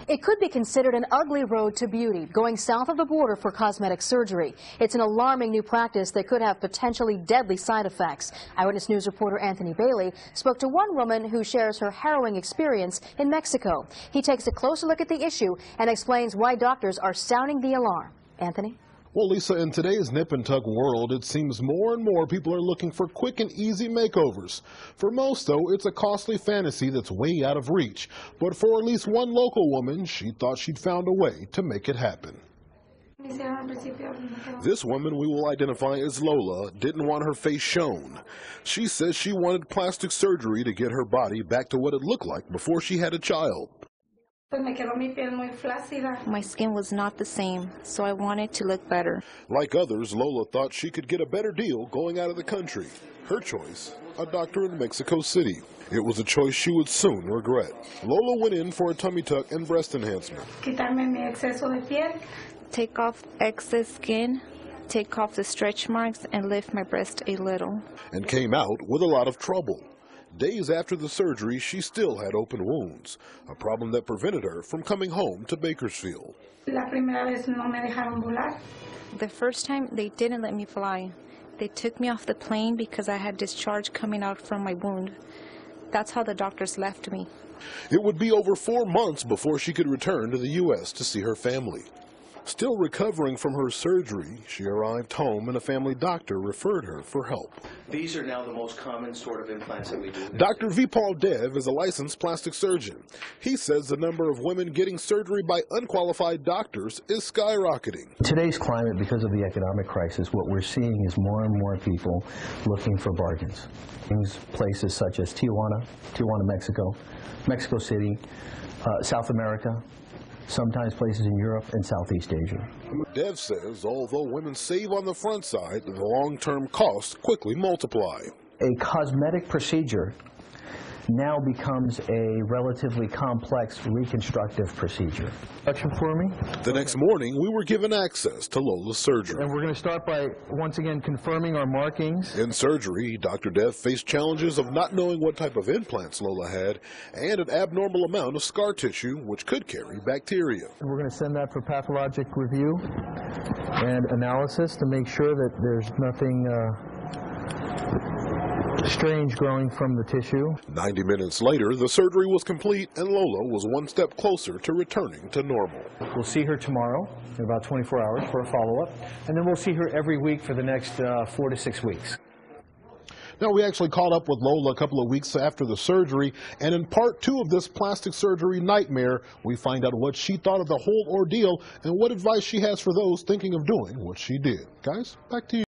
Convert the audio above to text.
It could be considered an ugly road to beauty, going south of the border for cosmetic surgery. It's an alarming new practice that could have potentially deadly side effects. Eyewitness News reporter Anthony Bailey spoke to one woman who shares her harrowing experience in Mexico. He takes a closer look at the issue and explains why doctors are sounding the alarm. Anthony? Well, Lisa, in today's nip and tuck world, it seems more and more people are looking for quick and easy makeovers. For most, though, it's a costly fantasy that's way out of reach. But for at least one local woman, she thought she'd found a way to make it happen. This woman we will identify as Lola didn't want her face shown. She says she wanted plastic surgery to get her body back to what it looked like before she had a child. My skin was not the same, so I wanted to look better. Like others, Lola thought she could get a better deal going out of the country. Her choice, a doctor in Mexico City. It was a choice she would soon regret. Lola went in for a tummy tuck and breast enhancement. Take off excess skin, take off the stretch marks, and lift my breast a little. And came out with a lot of trouble. Days after the surgery, she still had open wounds, a problem that prevented her from coming home to Bakersfield. The first time, they didn't let me fly. They took me off the plane because I had discharge coming out from my wound. That's how the doctors left me. It would be over 4 months before she could return to the U.S. to see her family. Still recovering from her surgery, she arrived home and a family doctor referred her for help. These are now the most common sort of implants that we do. Dr. Vipal Dev is a licensed plastic surgeon. He says the number of women getting surgery by unqualified doctors is skyrocketing. Today's climate, because of the economic crisis, what we're seeing is more and more people looking for bargains. Places such as Tijuana, Mexico, Mexico City, South America, sometimes places in Europe and Southeast Asia. Dev says although women save on the front side, the long-term costs quickly multiply. A cosmetic procedure now becomes a relatively complex reconstructive procedure. For me. The next morning, we were given access to Lola's surgery. And we're going to start by once again confirming our markings. In surgery, Dr. Dev faced challenges of not knowing what type of implants Lola had and an abnormal amount of scar tissue, which could carry bacteria. We're going to send that for pathologic review and analysis to make sure that there's nothing strange growing from the tissue. 90 minutes later, the surgery was complete and Lola was one step closer to returning to normal. We'll see her tomorrow in about 24 hours for a follow-up, and then we'll see her every week for the next 4 to 6 weeks. Now, we actually caught up with Lola a couple of weeks after the surgery, and in part 2 of this plastic surgery nightmare, we find out what she thought of the whole ordeal and what advice she has for those thinking of doing what she did. Guys, back to you.